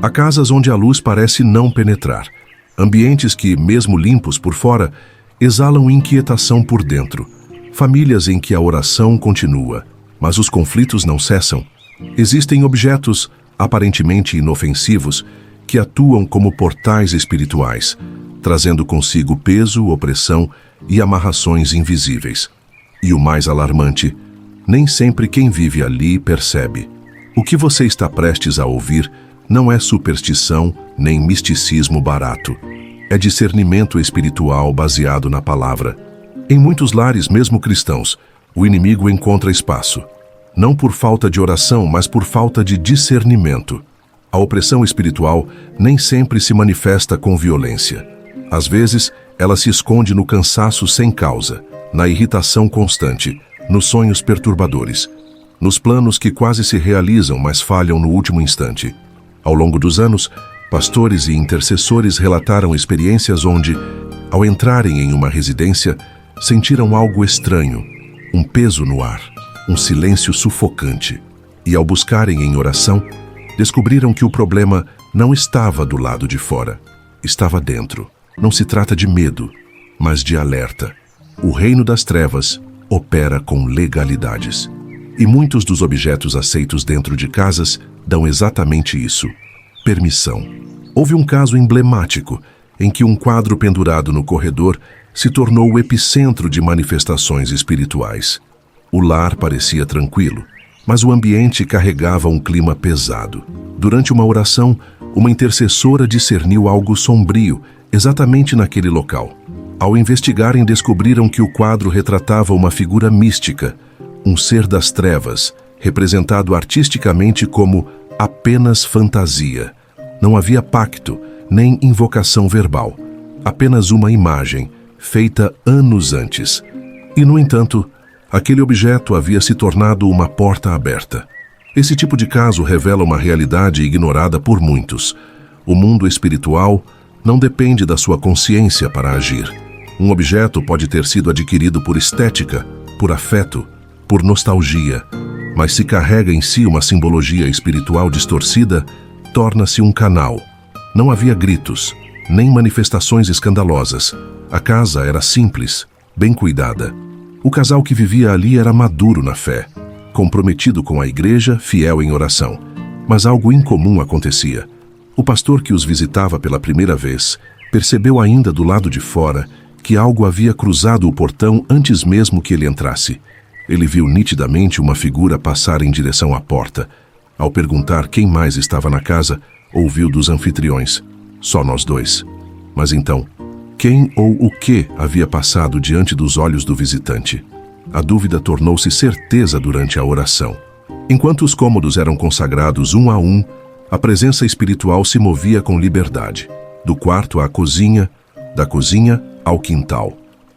Há casas onde a luz parece não penetrar. Ambientes que, mesmo limpos por fora, exalam inquietação por dentro. Famílias em que a oração continua, mas os conflitos não cessam. Existem objetos, aparentemente inofensivos, que atuam como portais espirituais, trazendo consigo peso, opressão e amarrações invisíveis. E o mais alarmante, nem sempre quem vive ali percebe. O que você está prestes a ouvir não é superstição nem misticismo barato. É discernimento espiritual baseado na palavra. Em muitos lares, mesmo cristãos, o inimigo encontra espaço. Não por falta de oração, mas por falta de discernimento. A opressão espiritual nem sempre se manifesta com violência. Às vezes, ela se esconde no cansaço sem causa, na irritação constante, nos sonhos perturbadores, nos planos que quase se realizam, mas falham no último instante. Ao longo dos anos, pastores e intercessores relataram experiências onde, ao entrarem em uma residência, sentiram algo estranho, um peso no ar, um silêncio sufocante. E ao buscarem em oração, descobriram que o problema não estava do lado de fora, estava dentro. Não se trata de medo, mas de alerta. O reino das trevas opera com legalidades. E muitos dos objetos aceitos dentro de casas dão exatamente isso: permissão. Houve um caso emblemático em que um quadro pendurado no corredor se tornou o epicentro de manifestações espirituais. O lar parecia tranquilo, mas o ambiente carregava um clima pesado. Durante uma oração, uma intercessora discerniu algo sombrio exatamente naquele local. Ao investigarem, descobriram que o quadro retratava uma figura mística, um ser das trevas, representado artisticamente como apenas fantasia. Não havia pacto, nem invocação verbal, apenas uma imagem, feita anos antes. E, no entanto, aquele objeto havia se tornado uma porta aberta. Esse tipo de caso revela uma realidade ignorada por muitos. O mundo espiritual não depende da sua consciência para agir. Um objeto pode ter sido adquirido por estética, por afeto, por nostalgia, mas se carrega em si uma simbologia espiritual distorcida, torna-se um canal. Não havia gritos, nem manifestações escandalosas. A casa era simples, bem cuidada. O casal que vivia ali era maduro na fé, comprometido com a igreja, fiel em oração. Mas algo incomum acontecia. O pastor que os visitava pela primeira vez percebeu ainda do lado de fora que algo havia cruzado o portão antes mesmo que ele entrasse. Ele viu nitidamente uma figura passar em direção à porta. Ao perguntar quem mais estava na casa, ouviu dos anfitriões: "Só nós dois." Mas então, quem ou o que havia passado diante dos olhos do visitante? A dúvida tornou-se certeza durante a oração. Enquanto os cômodos eram consagrados um a um, a presença espiritual se movia com liberdade, do quarto à cozinha, da cozinha ao quintal.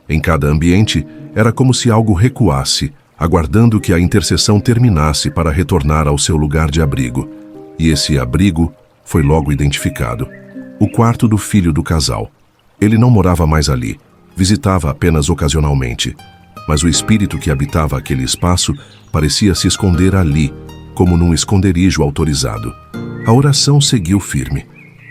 Em cada ambiente, era como se algo recuasse, aguardando que a intercessão terminasse para retornar ao seu lugar de abrigo. E esse abrigo foi logo identificado: o quarto do filho do casal. Ele não morava mais ali, visitava apenas ocasionalmente, mas o espírito que habitava aquele espaço parecia se esconder ali, como num esconderijo autorizado. A oração seguiu firme.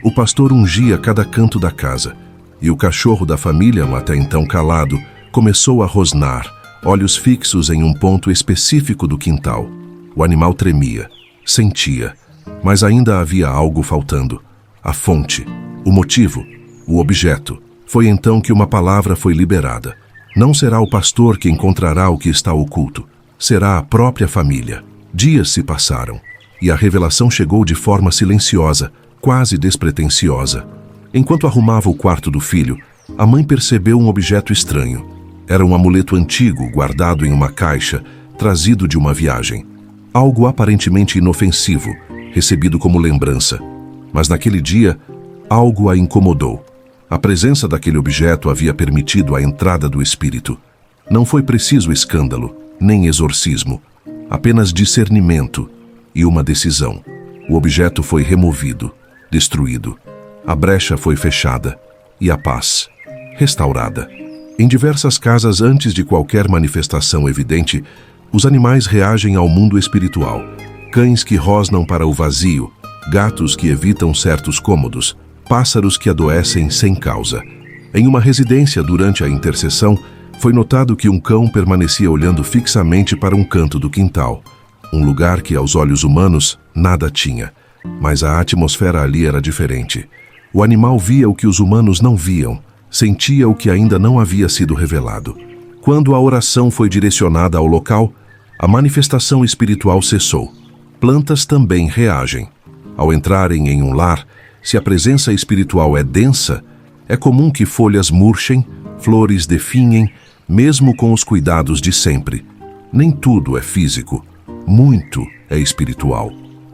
O pastor ungia cada canto da casa, e o cachorro da família, até então calado, começou a rosnar, olhos fixos em um ponto específico do quintal. O animal tremia, sentia, mas ainda havia algo faltando: a fonte, o motivo, o objeto. Foi então que uma palavra foi liberada. Não será o pastor que encontrará o que está oculto, será a própria família. Dias se passaram, e a revelação chegou de forma silenciosa, quase despretensiosa. Enquanto arrumava o quarto do filho, a mãe percebeu um objeto estranho. Era um amuleto antigo, guardado em uma caixa, trazido de uma viagem. Algo aparentemente inofensivo, recebido como lembrança. Mas naquele dia, algo a incomodou. A presença daquele objeto havia permitido a entrada do espírito. Não foi preciso escândalo, nem exorcismo, apenas discernimento e uma decisão. O objeto foi removido, destruído. A brecha foi fechada e a paz restaurada. Em diversas casas, antes de qualquer manifestação evidente, os animais reagem ao mundo espiritual. Cães que rosnam para o vazio, gatos que evitam certos cômodos, pássaros que adoecem sem causa. Em uma residência durante a intercessão, foi notado que um cão permanecia olhando fixamente para um canto do quintal, um lugar que aos olhos humanos nada tinha, mas a atmosfera ali era diferente. O animal via o que os humanos não viam, sentia o que ainda não havia sido revelado. Quando a oração foi direcionada ao local, a manifestação espiritual cessou. Plantas também reagem. Ao entrarem em um lar, se a presença espiritual é densa, é comum que folhas murchem, flores definhem, mesmo com os cuidados de sempre. Nem tudo é físico, muito é espiritual.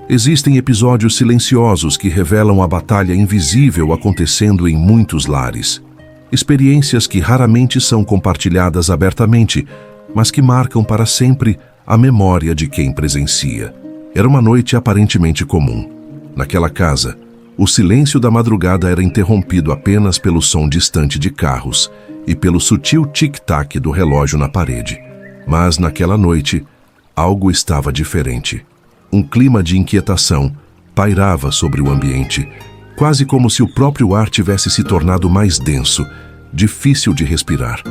Existem episódios silenciosos que revelam a batalha invisível acontecendo em muitos lares. Experiências que raramente são compartilhadas abertamente, mas que marcam para sempre a memória de quem presencia. Era uma noite aparentemente comum. Naquela casa, o silêncio da madrugada era interrompido apenas pelo som distante de carros e pelo sutil tic-tac do relógio na parede. Mas naquela noite, algo estava diferente. Um clima de inquietação pairava sobre o ambiente, quase como se o próprio ar tivesse se tornado mais denso, difícil de respirar.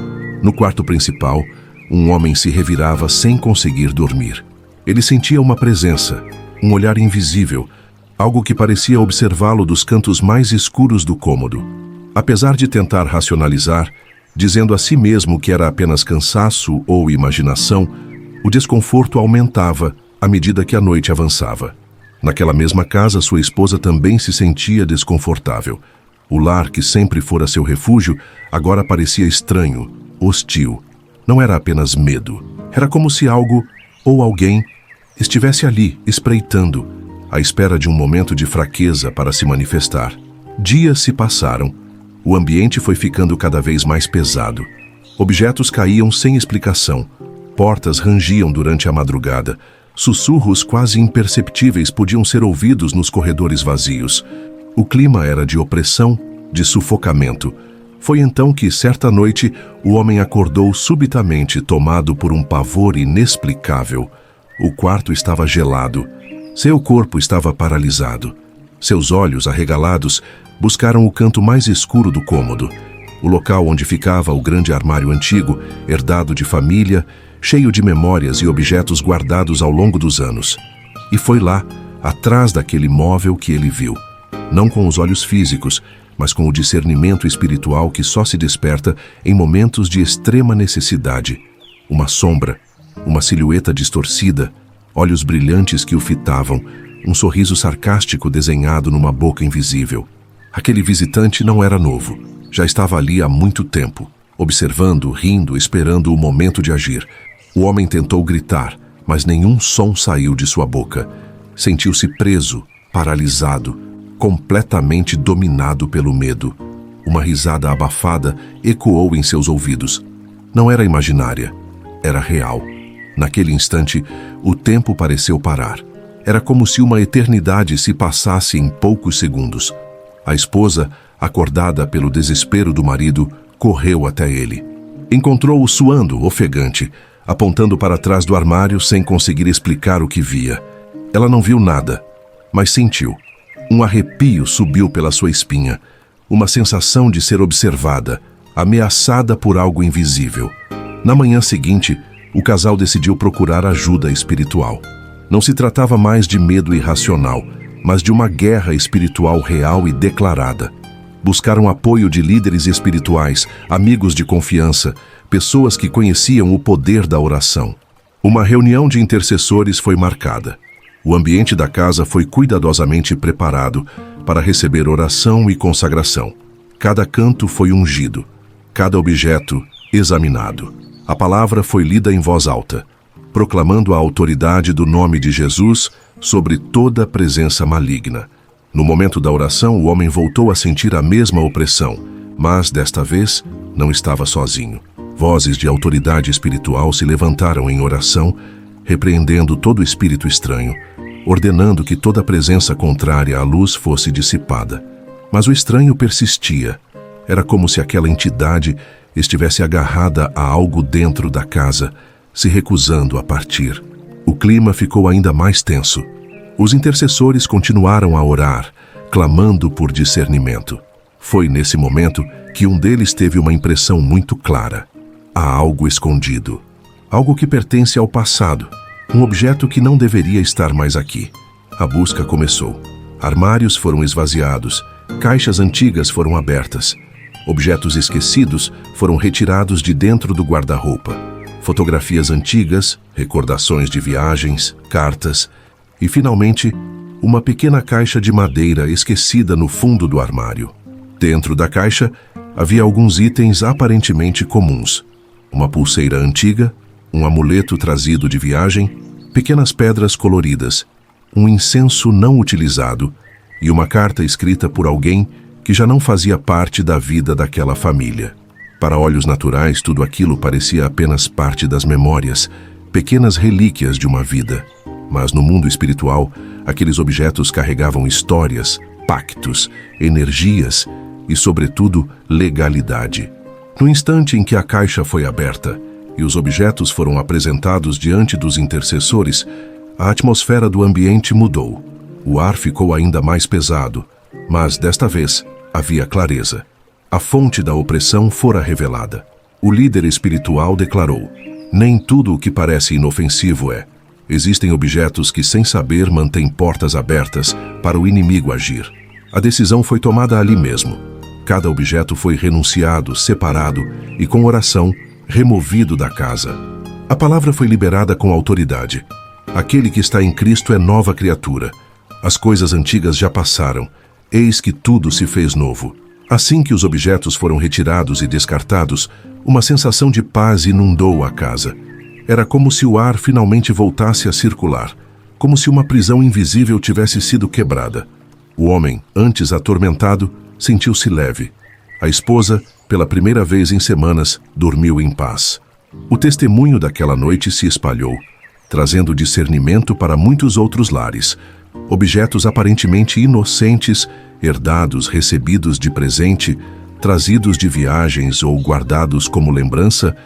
No quarto principal, um homem se revirava sem conseguir dormir. Ele sentia uma presença, um olhar invisível, algo que parecia observá-lo dos cantos mais escuros do cômodo. Apesar de tentar racionalizar, dizendo a si mesmo que era apenas cansaço ou imaginação, o desconforto aumentava à medida que a noite avançava. Naquela mesma casa, sua esposa também se sentia desconfortável. O lar que sempre fora seu refúgio agora parecia estranho, hostil. Não era apenas medo. Era como se algo ou alguém estivesse ali, espreitando, à espera de um momento de fraqueza para se manifestar. Dias se passaram. O ambiente foi ficando cada vez mais pesado. Objetos caíam sem explicação. Portas rangiam durante a madrugada. Sussurros quase imperceptíveis podiam ser ouvidos nos corredores vazios. O clima era de opressão, de sufocamento. Foi então que, certa noite, o homem acordou subitamente, tomado por um pavor inexplicável. O quarto estava gelado. Seu corpo estava paralisado. Seus olhos, arregalados, buscaram o canto mais escuro do cômodo, o local onde ficava o grande armário antigo, herdado de família, cheio de memórias e objetos guardados ao longo dos anos. E foi lá, atrás daquele móvel, que ele viu, não com os olhos físicos, mas com o discernimento espiritual que só se desperta em momentos de extrema necessidade. Uma sombra, uma silhueta distorcida, olhos brilhantes que o fitavam, um sorriso sarcástico desenhado numa boca invisível. Aquele visitante não era novo. Já estava ali há muito tempo, observando, rindo, esperando o momento de agir. O homem tentou gritar, mas nenhum som saiu de sua boca. Sentiu-se preso, paralisado, completamente dominado pelo medo. Uma risada abafada ecoou em seus ouvidos. Não era imaginária, era real. Naquele instante, o tempo pareceu parar. Era como se uma eternidade se passasse em poucos segundos. A esposa, acordada pelo desespero do marido, correu até ele. Encontrou-o suando, ofegante, apontando para trás do armário sem conseguir explicar o que via. Ela não viu nada, mas sentiu. Um arrepio subiu pela sua espinha, uma sensação de ser observada, ameaçada por algo invisível. Na manhã seguinte, o casal decidiu procurar ajuda espiritual. Não se tratava mais de medo irracional, mas de uma guerra espiritual real e declarada. Buscaram apoio de líderes espirituais, amigos de confiança, pessoas que conheciam o poder da oração. Uma reunião de intercessores foi marcada. O ambiente da casa foi cuidadosamente preparado para receber oração e consagração. Cada canto foi ungido, cada objeto examinado. A palavra foi lida em voz alta, proclamando a autoridade do nome de Jesus sobre toda presença maligna. No momento da oração, o homem voltou a sentir a mesma opressão, mas, desta vez, não estava sozinho. Vozes de autoridade espiritual se levantaram em oração, repreendendo todo espírito estranho, ordenando que toda presença contrária à luz fosse dissipada. Mas o estranho persistia. Era como se aquela entidade estivesse agarrada a algo dentro da casa, se recusando a partir. O clima ficou ainda mais tenso. Os intercessores continuaram a orar, clamando por discernimento. Foi nesse momento que um deles teve uma impressão muito clara. Há algo escondido. Algo que pertence ao passado. Um objeto que não deveria estar mais aqui. A busca começou. Armários foram esvaziados. Caixas antigas foram abertas. Objetos esquecidos foram retirados de dentro do guarda-roupa. Fotografias antigas, recordações de viagens, cartas e, finalmente, uma pequena caixa de madeira esquecida no fundo do armário. Dentro da caixa, havia alguns itens aparentemente comuns. Uma pulseira antiga, um amuleto trazido de viagem, pequenas pedras coloridas, um incenso não utilizado e uma carta escrita por alguém que já não fazia parte da vida daquela família. Para olhos naturais, tudo aquilo parecia apenas parte das memórias, pequenas relíquias de uma vida. Mas no mundo espiritual, aqueles objetos carregavam histórias, pactos, energias e, sobretudo, legalidade. No instante em que a caixa foi aberta e os objetos foram apresentados diante dos intercessores, a atmosfera do ambiente mudou. O ar ficou ainda mais pesado, mas desta vez havia clareza. A fonte da opressão fora revelada. O líder espiritual declarou: nem tudo o que parece inofensivo é. Existem objetos que, sem saber, mantêm portas abertas para o inimigo agir. A decisão foi tomada ali mesmo. Cada objeto foi renunciado, separado e, com oração, removido da casa. A palavra foi liberada com autoridade. Aquele que está em Cristo é nova criatura. As coisas antigas já passaram. Eis que tudo se fez novo. Assim que os objetos foram retirados e descartados, uma sensação de paz inundou a casa. Era como se o ar finalmente voltasse a circular, como se uma prisão invisível tivesse sido quebrada. O homem, antes atormentado, sentiu-se leve. A esposa, pela primeira vez em semanas, dormiu em paz. O testemunho daquela noite se espalhou, trazendo discernimento para muitos outros lares. Objetos aparentemente inocentes, herdados, recebidos de presente, trazidos de viagens ou guardados como lembrança,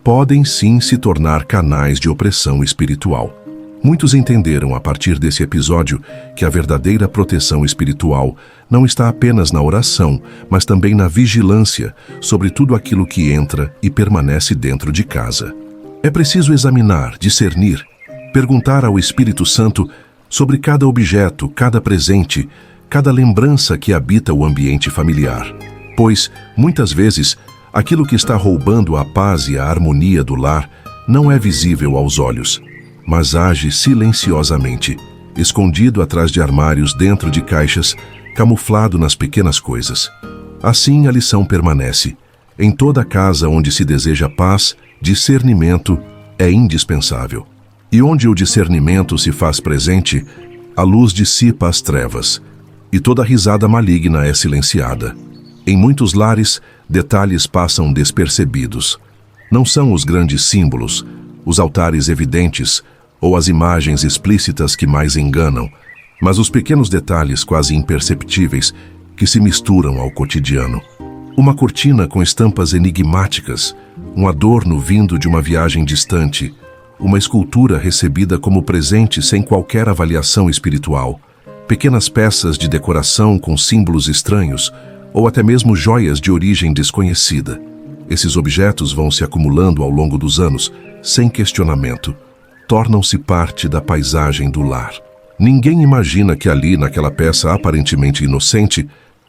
podem sim se tornar canais de opressão espiritual. Muitos entenderam a partir desse episódio que a verdadeira proteção espiritual não está apenas na oração, mas também na vigilância sobre tudo aquilo que entra e permanece dentro de casa. É preciso examinar, discernir, perguntar ao Espírito Santo sobre cada objeto, cada presente, cada lembrança que habita o ambiente familiar. Pois, muitas vezes, aquilo que está roubando a paz e a harmonia do lar não é visível aos olhos, mas age silenciosamente, escondido atrás de armários, dentro de caixas, camuflado nas pequenas coisas. Assim a lição permanece. Em toda casa onde se deseja paz, discernimento é indispensável. E onde o discernimento se faz presente, a luz dissipa as trevas, e toda risada maligna é silenciada. Em muitos lares, detalhes passam despercebidos. Não são os grandes símbolos, os altares evidentes ou as imagens explícitas que mais enganam, mas os pequenos detalhes quase imperceptíveis que se misturam ao cotidiano. Uma cortina com estampas enigmáticas, um adorno vindo de uma viagem distante, uma escultura recebida como presente sem qualquer avaliação espiritual, pequenas peças de decoração com símbolos estranhos ou até mesmo joias de origem desconhecida. Esses objetos vão se acumulando ao longo dos anos, sem questionamento. Tornam-se parte da paisagem do lar. Ninguém imagina que ali, naquela peça aparentemente inocente,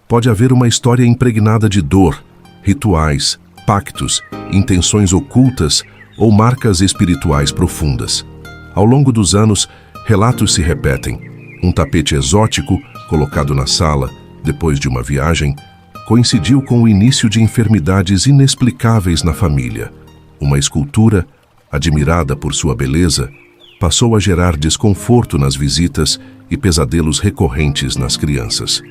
pode haver uma história impregnada de dor, rituais, pactos, intenções ocultas ou marcas espirituais profundas. Ao longo dos anos, relatos se repetem. Um tapete exótico, colocado na sala, depois de uma viagem, coincidiu com o início de enfermidades inexplicáveis na família. Uma escultura, admirada por sua beleza, passou a gerar desconforto nas visitas e pesadelos recorrentes nas crianças.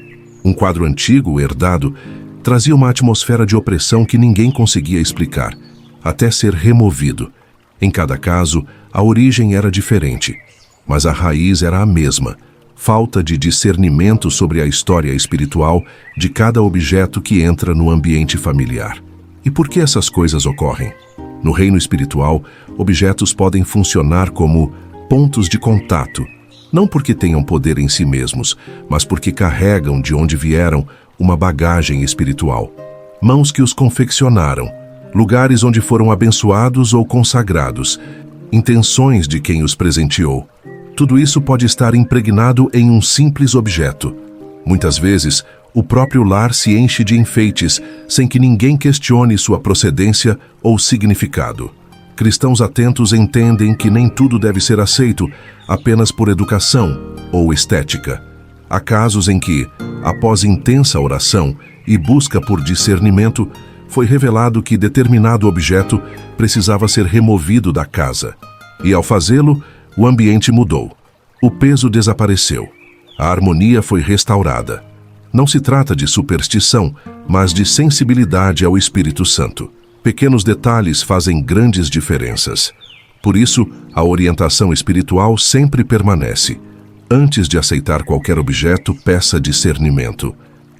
Um quadro antigo, herdado, trazia uma atmosfera de opressão que ninguém conseguia explicar, até ser removido. Em cada caso, a origem era diferente, mas a raiz era a mesma: falta de discernimento sobre a história espiritual de cada objeto que entra no ambiente familiar. E por que essas coisas ocorrem? No reino espiritual, objetos podem funcionar como pontos de contato, Não porque tenham poder em si mesmos, mas porque carregam de onde vieram uma bagagem espiritual. Mãos que os confeccionaram, lugares onde foram abençoados ou consagrados, intenções de quem os presenteou. Tudo isso pode estar impregnado em um simples objeto. Muitas vezes, o próprio lar se enche de enfeites, sem que ninguém questione sua procedência ou significado. Cristãos atentos entendem que nem tudo deve ser aceito apenas por educação ou estética. Há casos em que, após intensa oração e busca por discernimento, foi revelado que determinado objeto precisava ser removido da casa. E ao fazê-lo, o ambiente mudou. O peso desapareceu. A harmonia foi restaurada. Não se trata de superstição, mas de sensibilidade ao Espírito Santo. Pequenos detalhes fazem grandes diferenças. Por isso, a orientação espiritual sempre permanece. Antes de aceitar qualquer objeto, peça discernimento.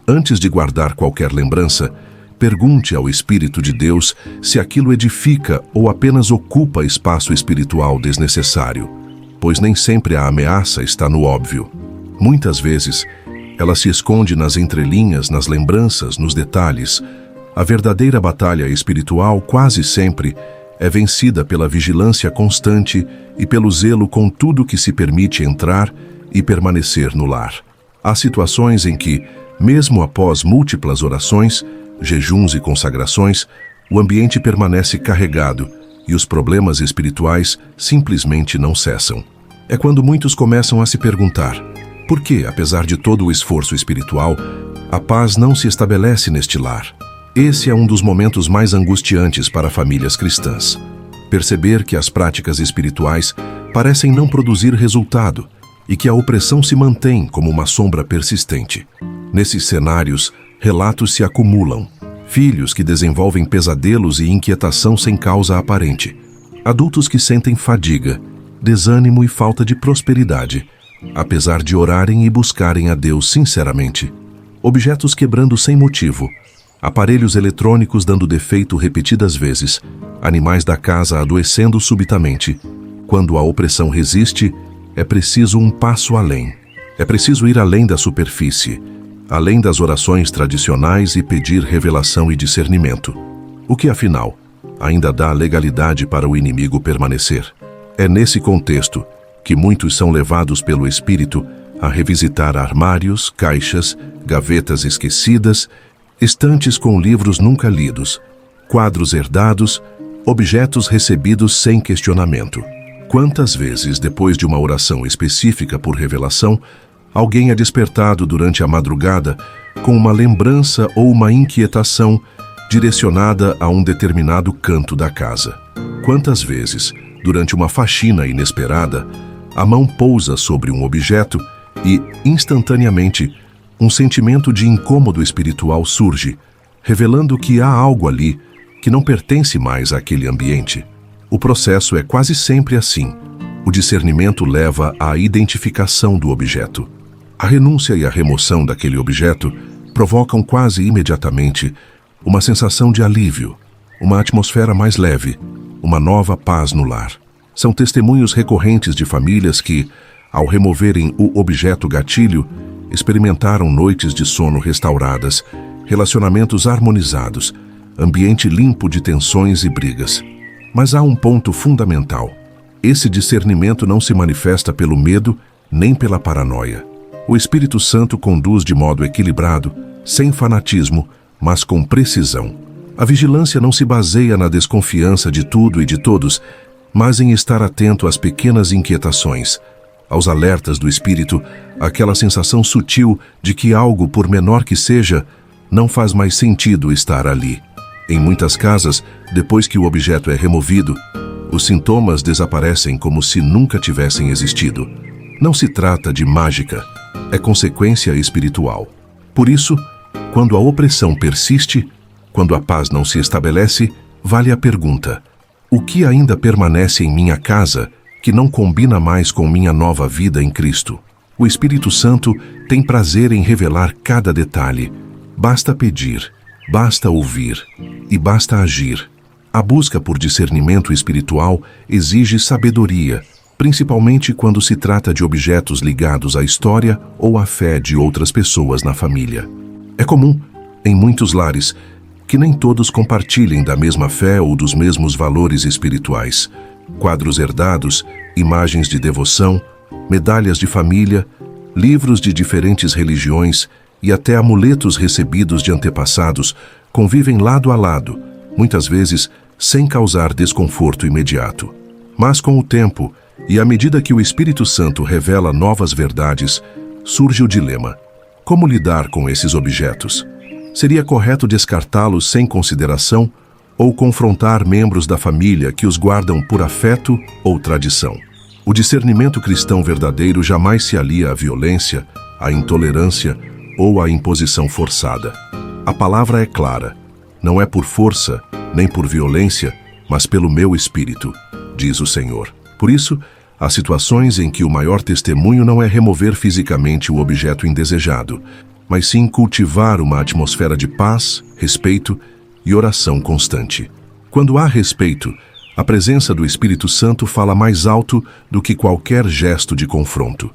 Antes de guardar qualquer lembrança, pergunte ao Espírito de Deus se aquilo edifica ou apenas ocupa espaço espiritual desnecessário, pois nem sempre a ameaça está no óbvio. Muitas vezes, ela se esconde nas entrelinhas, nas lembranças, nos detalhes. A verdadeira batalha espiritual quase sempre é vencida pela vigilância constante e pelo zelo com tudo que se permite entrar e permanecer no lar. Há situações em que, mesmo após múltiplas orações, jejuns e consagrações, o ambiente permanece carregado e os problemas espirituais simplesmente não cessam. É quando muitos começam a se perguntar: por que, apesar de todo o esforço espiritual, a paz não se estabelece neste lar? Esse é um dos momentos mais angustiantes para famílias cristãs. Perceber que as práticas espirituais parecem não produzir resultado e que a opressão se mantém como uma sombra persistente. Nesses cenários, relatos se acumulam. Filhos que desenvolvem pesadelos e inquietação sem causa aparente. Adultos que sentem fadiga, desânimo e falta de prosperidade, apesar de orarem e buscarem a Deus sinceramente. Objetos quebrando sem motivo. Aparelhos eletrônicos dando defeito repetidas vezes. Animais da casa adoecendo subitamente. Quando a opressão resiste, é preciso um passo além. É preciso ir além da superfície, além das orações tradicionais e pedir revelação e discernimento. O que, afinal, ainda dá legalidade para o inimigo permanecer. É nesse contexto que muitos são levados pelo Espírito a revisitar armários, caixas, gavetas esquecidas, estantes com livros nunca lidos, quadros herdados, objetos recebidos sem questionamento. Quantas vezes, depois de uma oração específica por revelação, alguém é despertado durante a madrugada com uma lembrança ou uma inquietação direcionada a um determinado canto da casa? Quantas vezes, durante uma faxina inesperada, a mão pousa sobre um objeto e, instantaneamente, um sentimento de incômodo espiritual surge, revelando que há algo ali que não pertence mais àquele ambiente? O processo é quase sempre assim. O discernimento leva à identificação do objeto. A renúncia e a remoção daquele objeto provocam quase imediatamente uma sensação de alívio, uma atmosfera mais leve, uma nova paz no lar. São testemunhos recorrentes de famílias que, ao removerem o objeto gatilho, experimentaram noites de sono restauradas, relacionamentos harmonizados, ambiente limpo de tensões e brigas. Mas há um ponto fundamental. Esse discernimento não se manifesta pelo medo nem pela paranoia. O Espírito Santo conduz de modo equilibrado, sem fanatismo, mas com precisão. A vigilância não se baseia na desconfiança de tudo e de todos, mas em estar atento às pequenas inquietações, aos alertas do Espírito, aquela sensação sutil de que algo, por menor que seja, não faz mais sentido estar ali. Em muitas casas, depois que o objeto é removido, os sintomas desaparecem como se nunca tivessem existido. Não se trata de mágica, é consequência espiritual. Por isso, quando a opressão persiste, quando a paz não se estabelece, vale a pergunta: o que ainda permanece em minha casa que não combina mais com minha nova vida em Cristo? O Espírito Santo tem prazer em revelar cada detalhe. Basta pedir, basta ouvir e basta agir. A busca por discernimento espiritual exige sabedoria, principalmente quando se trata de objetos ligados à história ou à fé de outras pessoas na família. É comum, em muitos lares, que nem todos compartilhem da mesma fé ou dos mesmos valores espirituais. Quadros herdados, imagens de devoção, medalhas de família, livros de diferentes religiões e até amuletos recebidos de antepassados convivem lado a lado, muitas vezes sem causar desconforto imediato. Mas com o tempo, e à medida que o Espírito Santo revela novas verdades, surge o dilema: como lidar com esses objetos? Seria correto descartá-los sem consideração ou confrontar membros da família que os guardam por afeto ou tradição? O discernimento cristão verdadeiro jamais se alia à violência, à intolerância ou à imposição forçada. A palavra é clara: não é por força, nem por violência, mas pelo meu espírito, diz o Senhor. Por isso, há situações em que o maior testemunho não é remover fisicamente o objeto indesejado, mas sim cultivar uma atmosfera de paz, respeito e oração constante. Quando há respeito, a presença do Espírito Santo fala mais alto do que qualquer gesto de confronto.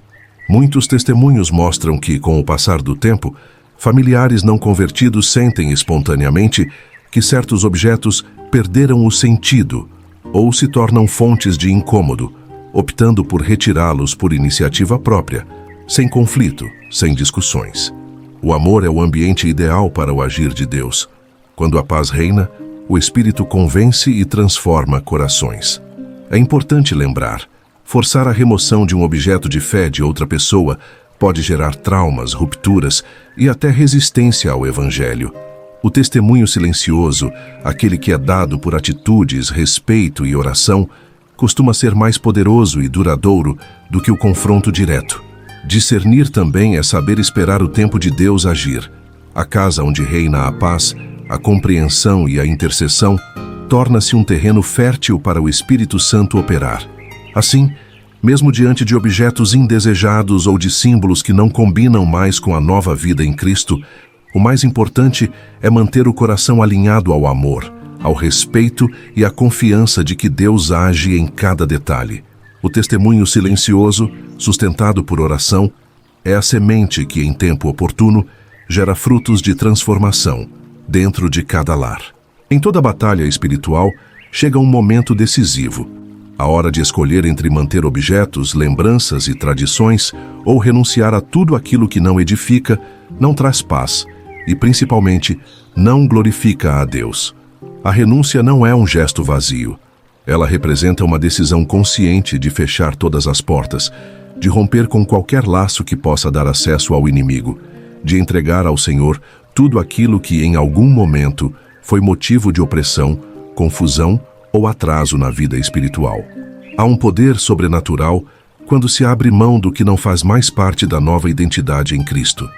Muitos testemunhos mostram que, com o passar do tempo, familiares não convertidos sentem espontaneamente que certos objetos perderam o sentido ou se tornam fontes de incômodo, optando por retirá-los por iniciativa própria, sem conflito, sem discussões. O amor é o ambiente ideal para o agir de Deus. Quando a paz reina, o Espírito convence e transforma corações. É importante lembrar: forçar a remoção de um objeto de fé de outra pessoa pode gerar traumas, rupturas e até resistência ao Evangelho. O testemunho silencioso, aquele que é dado por atitudes, respeito e oração, costuma ser mais poderoso e duradouro do que o confronto direto. Discernir também é saber esperar o tempo de Deus agir. A casa onde reina a paz, a compreensão e a intercessão torna-se um terreno fértil para o Espírito Santo operar. Assim, mesmo diante de objetos indesejados ou de símbolos que não combinam mais com a nova vida em Cristo, o mais importante é manter o coração alinhado ao amor, ao respeito e à confiança de que Deus age em cada detalhe. O testemunho silencioso, sustentado por oração, é a semente que, em tempo oportuno, gera frutos de transformação dentro de cada lar. Em toda batalha espiritual, chega um momento decisivo. A hora de escolher entre manter objetos, lembranças e tradições ou renunciar a tudo aquilo que não edifica, não traz paz e, principalmente, não glorifica a Deus. A renúncia não é um gesto vazio. Ela representa uma decisão consciente de fechar todas as portas, de romper com qualquer laço que possa dar acesso ao inimigo, de entregar ao Senhor tudo aquilo que, em algum momento, foi motivo de opressão, confusão ou atraso na vida espiritual. Há um poder sobrenatural quando se abre mão do que não faz mais parte da nova identidade em Cristo.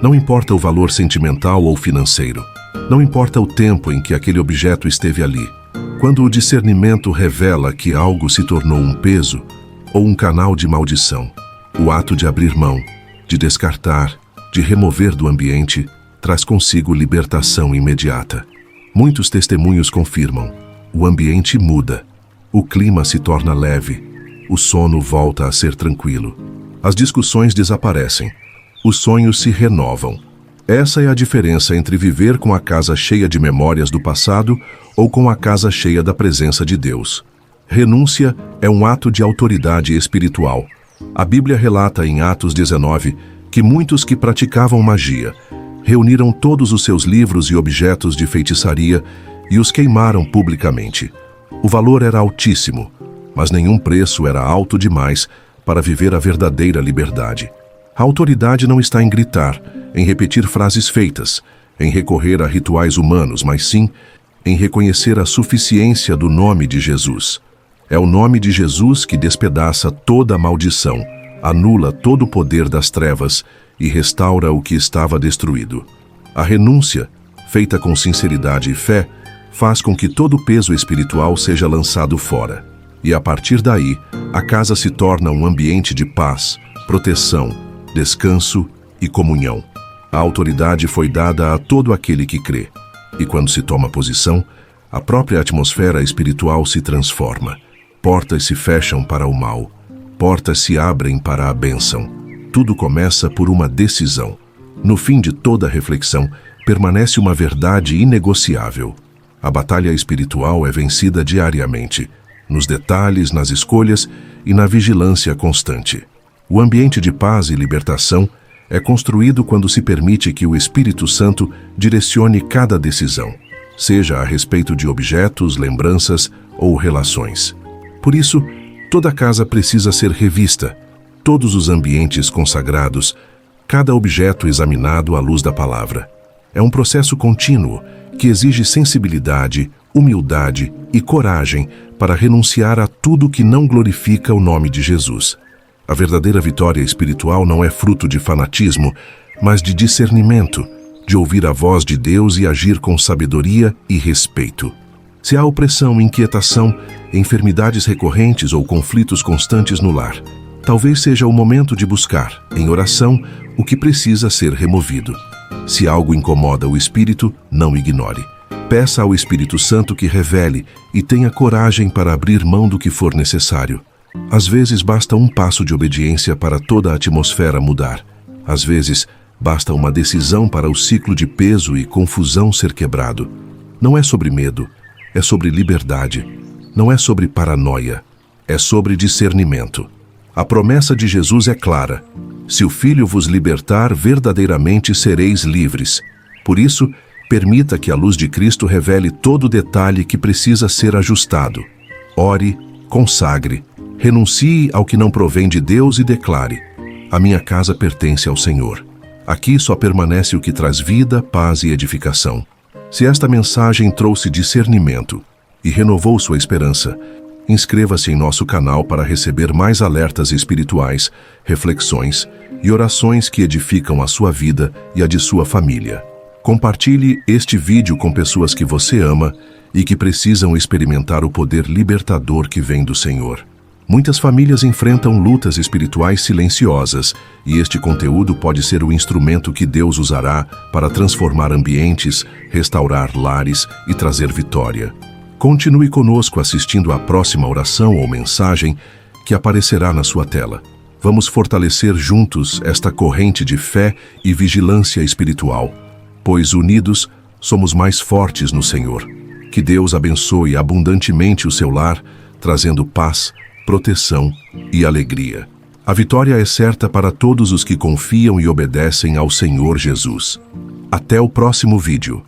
Não importa o valor sentimental ou financeiro. Não importa o tempo em que aquele objeto esteve ali. Quando o discernimento revela que algo se tornou um peso ou um canal de maldição, o ato de abrir mão, de descartar, de remover do ambiente, traz consigo libertação imediata. Muitos testemunhos confirmam: o ambiente muda, o clima se torna leve, o sono volta a ser tranquilo, as discussões desaparecem, os sonhos se renovam. Essa é a diferença entre viver com a casa cheia de memórias do passado ou com a casa cheia da presença de Deus. Renúncia é um ato de autoridade espiritual. A Bíblia relata em Atos 19 que muitos que praticavam magia reuniram todos os seus livros e objetos de feitiçaria e os queimaram publicamente. O valor era altíssimo, mas nenhum preço era alto demais para viver a verdadeira liberdade. A autoridade não está em gritar, em repetir frases feitas, em recorrer a rituais humanos, mas sim em reconhecer a suficiência do nome de Jesus. É o nome de Jesus que despedaça toda a maldição, anula todo o poder das trevas e restaura o que estava destruído. A renúncia, feita com sinceridade e fé, faz com que todo o peso espiritual seja lançado fora. E a partir daí, a casa se torna um ambiente de paz, proteção, descanso e comunhão. A autoridade foi dada a todo aquele que crê. E quando se toma posição, a própria atmosfera espiritual se transforma. Portas se fecham para o mal, portas se abrem para a bênção. Tudo começa por uma decisão. No fim de toda reflexão, permanece uma verdade inegociável. A batalha espiritual é vencida diariamente, nos detalhes, nas escolhas e na vigilância constante. O ambiente de paz e libertação é construído quando se permite que o Espírito Santo direcione cada decisão, seja a respeito de objetos, lembranças ou relações. Por isso, toda casa precisa ser revista, todos os ambientes consagrados, cada objeto examinado à luz da palavra. É um processo contínuo que exige sensibilidade, humildade e coragem para renunciar a tudo que não glorifica o nome de Jesus. A verdadeira vitória espiritual não é fruto de fanatismo, mas de discernimento, de ouvir a voz de Deus e agir com sabedoria e respeito. Se há opressão, inquietação, enfermidades recorrentes ou conflitos constantes no lar, talvez seja o momento de buscar, em oração, o que precisa ser removido. Se algo incomoda o espírito, não ignore. Peça ao Espírito Santo que revele e tenha coragem para abrir mão do que for necessário. Às vezes basta um passo de obediência para toda a atmosfera mudar. Às vezes basta uma decisão para o ciclo de peso e confusão ser quebrado. Não é sobre medo, é sobre liberdade. Não é sobre paranoia, é sobre discernimento. A promessa de Jesus é clara: se o Filho vos libertar, verdadeiramente sereis livres. Por isso, permita que a luz de Cristo revele todo detalhe que precisa ser ajustado. Ore, consagre, renuncie ao que não provém de Deus e declare: a minha casa pertence ao Senhor. Aqui só permanece o que traz vida, paz e edificação. Se esta mensagem trouxe discernimento e renovou sua esperança, inscreva-se em nosso canal para receber mais alertas espirituais, reflexões e orações que edificam a sua vida e a de sua família. Compartilhe este vídeo com pessoas que você ama e que precisam experimentar o poder libertador que vem do Senhor. Muitas famílias enfrentam lutas espirituais silenciosas e este conteúdo pode ser o instrumento que Deus usará para transformar ambientes, restaurar lares e trazer vitória. Continue conosco assistindo à próxima oração ou mensagem que aparecerá na sua tela. Vamos fortalecer juntos esta corrente de fé e vigilância espiritual, pois unidos somos mais fortes no Senhor. Que Deus abençoe abundantemente o seu lar, trazendo paz, proteção e alegria. A vitória é certa para todos os que confiam e obedecem ao Senhor Jesus. Até o próximo vídeo.